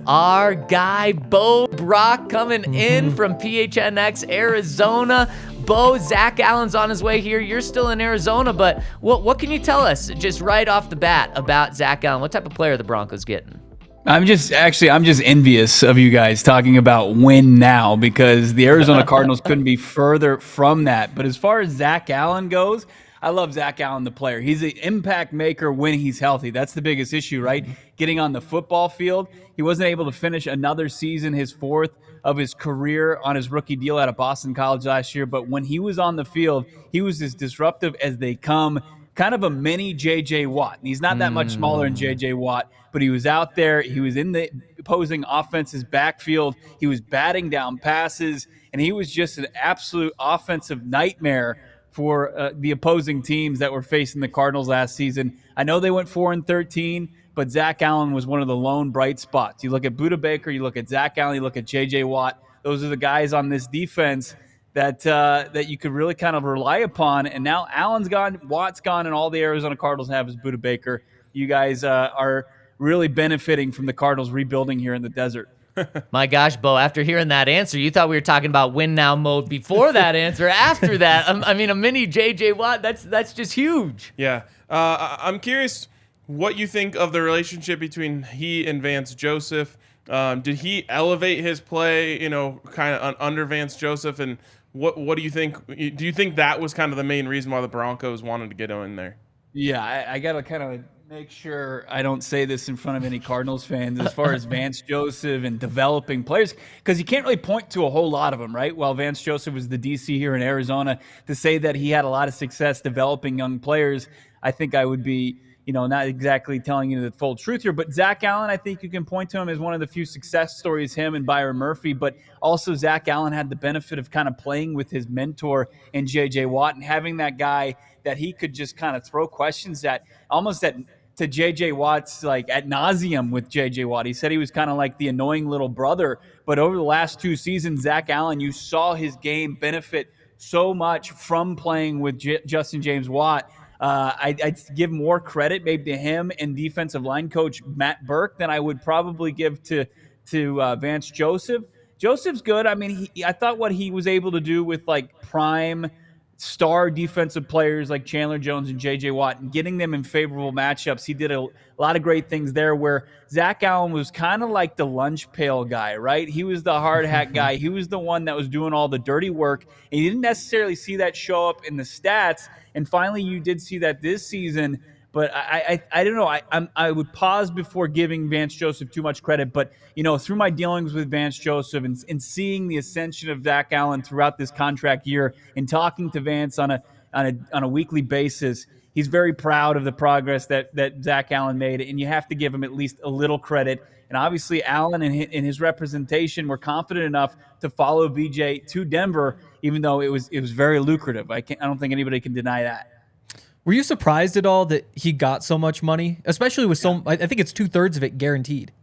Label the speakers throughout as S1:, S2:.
S1: our guy Bo Brack coming in from PHNX, Arizona. Bo, Zach Allen's on his way here. You're still in Arizona, but what can you tell us just right off the bat about Zach Allen? What type of player are the Broncos getting?
S2: I'm just envious of you guys talking about win now, because the Arizona Cardinals couldn't be further from that. But as far as Zach Allen goes, I love Zach Allen, the player. He's an impact maker when he's healthy. That's the biggest issue, right? Getting on the football field. He wasn't able to finish another season, his fourth of his career, on his rookie deal out of Boston College last year. But when he was on the field, he was as disruptive as they come. Kind of a mini J.J. Watt. And he's not that much smaller than J.J. Watt, but he was out there. He was in the opposing offense's backfield. He was batting down passes, and he was just an absolute offensive nightmare for the opposing teams that were facing the Cardinals last season. I know they went 4-13, but Zach Allen was one of the lone bright spots. You look at Buda Baker, you look at Zach Allen, you look at J.J. Watt. Those are the guys on this defense that you could really kind of rely upon. And now Allen's gone, Watt's gone, and all the Arizona Cardinals have is Buda Baker. You guys are really benefiting from the Cardinals rebuilding here in the desert.
S1: My gosh, Bo, after hearing that answer, you thought we were talking about win now mode before that answer. After that, I mean, a mini J.J. Watt, that's just huge.
S3: Yeah. I'm curious what you think of the relationship between he and Vance Joseph. Did he elevate his play, kind of under Vance Joseph? And what do you think? Do you think that was kind of the main reason why the Broncos wanted to get him in there?
S2: Yeah, I got to kind of make sure I don't say this in front of any Cardinals fans as far as Vance Joseph and developing players, because you can't really point to a whole lot of them, right? While Vance Joseph was the DC here in Arizona, to say that he had a lot of success developing young players, I think I would be, not exactly telling you the full truth here. But Zach Allen, I think you can point to him as one of the few success stories, him and Byron Murphy. But also Zach Allen had the benefit of kind of playing with his mentor in J.J. Watt and having that guy that he could just kind of throw questions at, almost to J.J. Watt's like ad nauseum with J.J. Watt. He said he was kind of like the annoying little brother. But over the last 2 seasons, Zach Allen, you saw his game benefit so much from playing with Justin James Watt. I'd give more credit maybe to him and defensive line coach Matt Burke than I would probably give to Vance Joseph. Joseph's good. I mean, I thought what he was able to do with like prime star defensive players like Chandler Jones and J.J. Watt and getting them in favorable matchups, he did a lot of great things there, where Zach Allen was kind of like the lunch pail guy, right? He was the hard hat guy. He was the one that was doing all the dirty work, and you didn't necessarily see that show up in the stats. And finally, you did see that this season. But I don't know. I would pause before giving Vance Joseph too much credit. But, through my dealings with Vance Joseph and seeing the ascension of Zach Allen throughout this contract year and talking to Vance on a weekly basis, he's very proud of the progress that Zach Allen made. And you have to give him at least a little credit. And obviously, Allen and his representation were confident enough to follow VJ to Denver, even though it was very lucrative. I don't think anybody can deny that.
S4: Were you surprised at all that he got so much money, especially with I think it's 2/3 of it guaranteed?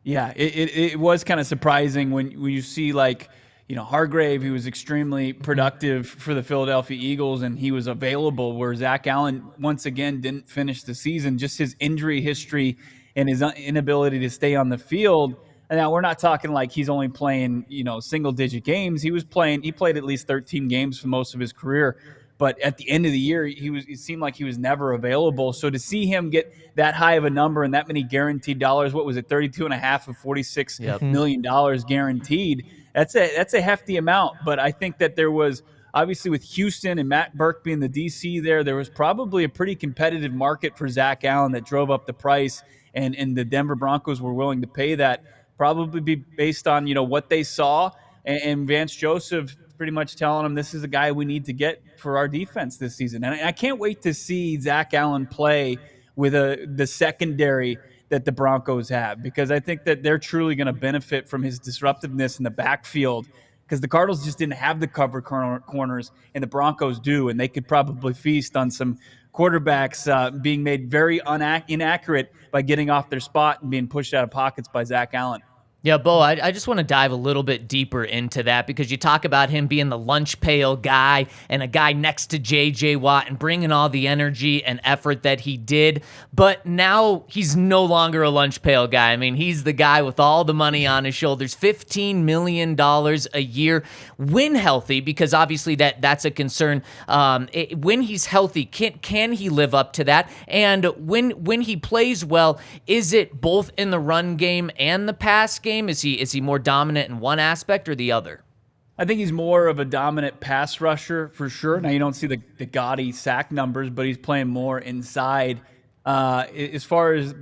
S2: Yeah, it was kind of surprising when you see Hargrave, who was extremely productive for the Philadelphia Eagles, and he was available, where Zach Allen once again didn't finish the season. Just his injury history and his inability to stay on the field. And now we're not talking like he's only playing single-digit games. He played at least 13 games for most of his career. But at the end of the year, it seemed like he was never available. So to see him get that high of a number and that many guaranteed dollars, what was it, 32.5 of $46 million guaranteed, that's a hefty amount. But I think that there was, obviously with Houston and Matt Burke being the DC there was probably a pretty competitive market for Zach Allen that drove up the price, and the Denver Broncos were willing to pay that, probably be based on what they saw, and Vance Joseph pretty much telling him this is a guy we need to get for our defense this season. And I can't wait to see Zach Allen play with the secondary that the Broncos have, because I think that they're truly going to benefit from his disruptiveness in the backfield, because the Cardinals just didn't have the cover corners, and the Broncos do, and they could probably feast on some quarterbacks being made very inaccurate by getting off their spot and being pushed out of pockets by Zach Allen.
S1: Yeah, Bo, I just want to dive a little bit deeper into that because you talk about him being the lunch pail guy and a guy next to J.J. Watt and bringing all the energy and effort that he did. But now he's no longer a lunch pail guy. I mean, he's the guy with all the money on his shoulders, $15 million a year when healthy, because obviously that's a concern. When he's healthy, can he live up to that? And when he plays well, is it both in the run game and the pass game? Is he more dominant in one aspect or the other?
S2: I think he's more of a dominant pass rusher for sure. Now you don't see the gaudy sack numbers, but he's playing more inside. As far as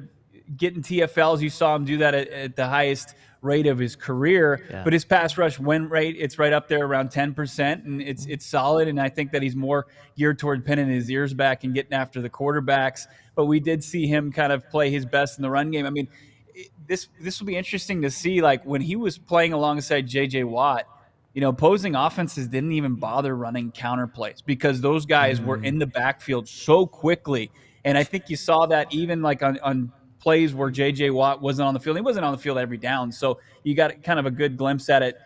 S2: getting TFLs, you saw him do that at the highest rate of his career.
S1: Yeah.
S2: But his pass rush win rate, it's right up there around 10%, and it's solid. And I think that he's more geared toward pinning his ears back and getting after the quarterbacks. But we did see him kind of play his best in the run game. I mean, this will be interesting to see. Like when he was playing alongside J.J. Watt, opposing offenses didn't even bother running counter plays because those guys were in the backfield so quickly. And I think you saw that even like on plays where J.J. Watt wasn't on the field. He wasn't on the field every down. So you got kind of a good glimpse at it,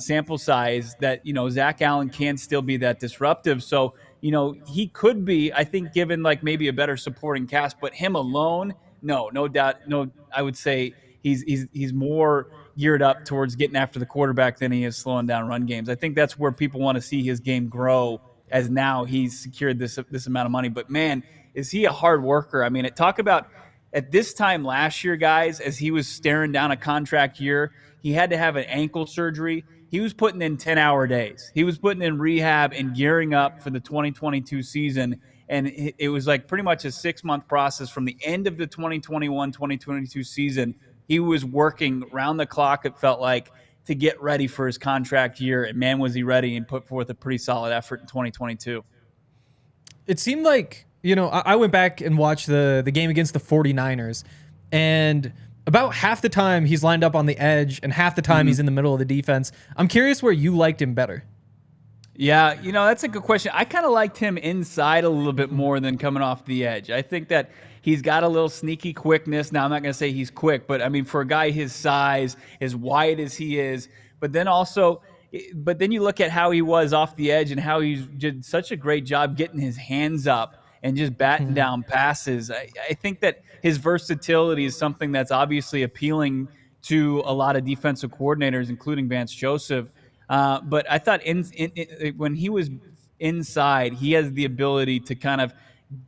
S2: sample size, that, Zach Allen can still be that disruptive. So, he could be, I think, given like maybe a better supporting cast, but him alone, no doubt. No, I would say he's more geared up towards getting after the quarterback than he is slowing down run games. I think that's where people want to see his game grow, as now he's secured this amount of money. But man, is he a hard worker? I mean, talk about at this time last year, guys, as he was staring down a contract year, he had to have an ankle surgery. He was putting in 10-hour days. He was putting in rehab and gearing up for the 2022 season. And it was like pretty much a 6-month process from the end of the 2021-2022 season. He was working round the clock, it felt like, to get ready for his contract year. And man, was he ready, and put forth a pretty solid effort in 2022.
S4: It seemed like, I went back and watched the game against the 49ers, and about half the time he's lined up on the edge and half the time he's in the middle of the defense. I'm curious where you liked him better.
S2: Yeah, that's a good question. I kind of liked him inside a little bit more than coming off the edge. I think that he's got a little sneaky quickness. Now, I'm not going to say he's quick, but I mean, for a guy his size, as wide as he is, but then you look at how he was off the edge and how he did such a great job getting his hands up and just batting down passes. I think that his versatility is something that's obviously appealing to a lot of defensive coordinators, including Vance Joseph. But I thought when he was inside, he has the ability to kind of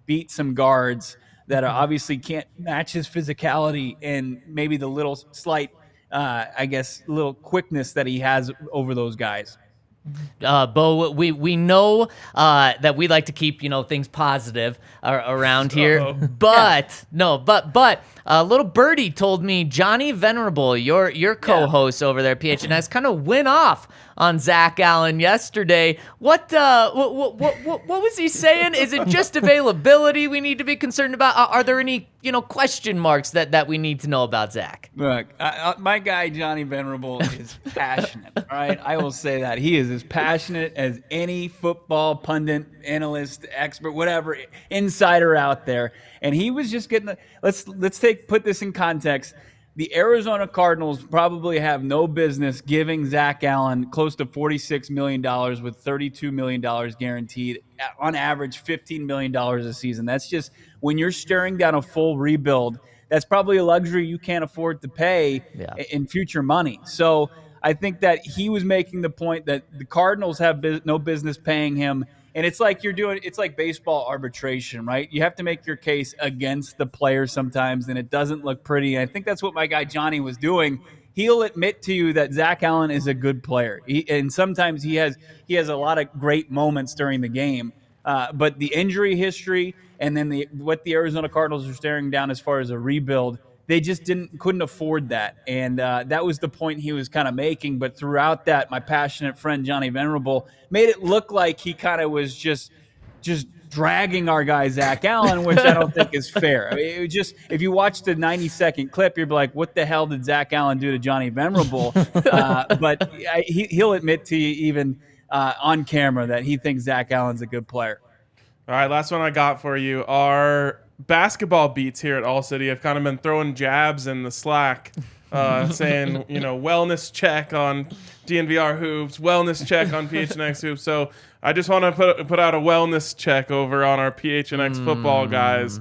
S2: beat some guards that obviously can't match his physicality and maybe the little slight, little quickness that he has over those guys.
S1: Bo, we know that we like to keep things positive around here, but little birdie told me Johnny Venerable, your co-host over there at PHNX, kind of went off on Zach Allen yesterday. What was he saying? Is it just availability we need to be concerned about? Are there any question marks that we need to know about Zach?
S2: Look, my guy Johnny Venerable is passionate. All right, I will say that he is as passionate as any football pundit, analyst, expert, whatever insider out there. And he was just getting let's put this in context. The Arizona Cardinals probably have no business giving Zach Allen close to $46 million with $32 million guaranteed, on average $15 million a season. That's just, when you're staring down a full rebuild, that's probably a luxury you can't afford to pay in future money. So I think that he was making the point that the Cardinals have no business paying him. And it's like it's like baseball arbitration, right? You have to make your case against the player sometimes, and it doesn't look pretty. And I think that's what my guy Johnny was doing. He'll admit to you that Zach Allen is a good player. And sometimes he has a lot of great moments during the game. But the injury history and then what the Arizona Cardinals are staring down as far as a rebuild, they just couldn't afford that. And that was the point he was kind of making. But throughout that, my passionate friend Johnny Venerable made it look like he kind of was just dragging our guy Zach Allen, which I don't think is fair. I mean, it was just, if you watch the 90-second clip, you're like, what the hell did Zach Allen do to Johnny Venerable? But he'll admit to you even on camera that he thinks Zach Allen's a good player.
S3: All right, last one I got for you. Our basketball beats here at All City have kind of been throwing jabs in the Slack saying, wellness check on DNVR hoops, wellness check on PHNX hoops. So I just want to put out a wellness check over on our PHNX football guys.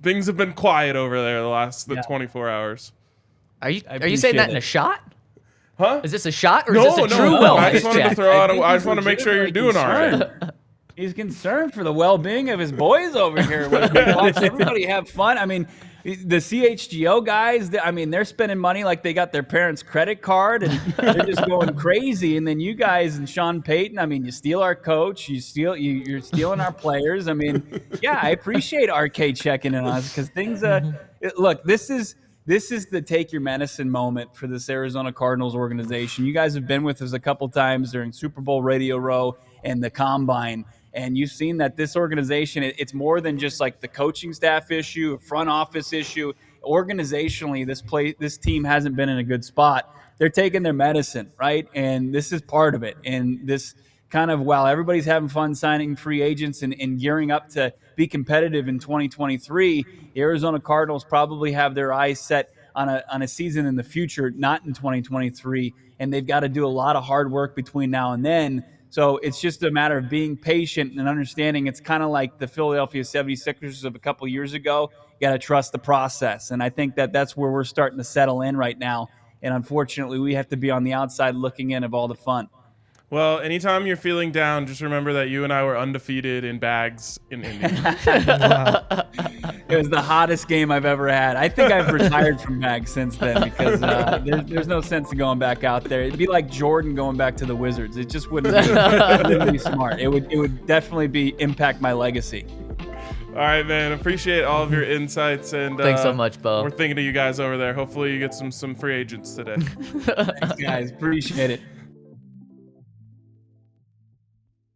S3: Things have been quiet over there the 24 hours.
S1: Are you saying that in a shot?
S3: Huh?
S1: Is this a shot or
S3: No,
S1: is this a true
S3: no.
S1: wellness
S3: I just wanted
S1: check?
S3: to throw out. I just want to make sure you're doing all right.
S2: He's concerned for the well-being of his boys over here. Watch everybody have fun. I mean, the CHGO guys, they're spending money like they got their parents' credit card, and they're just going crazy. And then you guys and Sean Payton, you steal our coach, you're stealing our players. I appreciate RK checking in on us because things. Look, this is the take your medicine moment for this Arizona Cardinals organization. You guys have been with us a couple times during Super Bowl Radio Row and the Combine. And you've seen that this organization, it's more than just like the coaching staff issue, a front office issue. Organizationally, this team hasn't been in a good spot. They're taking their medicine, right? And this is part of it. And this kind of, while everybody's having fun signing free agents and gearing up to be competitive in 2023, the Arizona Cardinals probably have their eyes set on a season in the future, not in 2023. And they've got to do a lot of hard work between now and then. So it's just a matter of being patient and understanding it's kind of like the Philadelphia 76ers of a couple years ago. You got to trust the process. And I think that's where we're starting to settle in right now. And unfortunately, we have to be on the outside looking in of all the fun.
S3: Well, anytime you're feeling down, just remember that you and I were undefeated in bags in Indy.
S2: It was the hottest game I've ever had. I think I've retired from bags since then because there's no sense in going back out there. It'd be like Jordan going back to the Wizards. It just wouldn't be smart. It would definitely impact my legacy.
S3: All right, man. Appreciate all of your insights. And
S1: Thanks so much, Bo.
S3: We're thinking of you guys over there. Hopefully you get some free agents today.
S2: Thanks, guys. Appreciate it.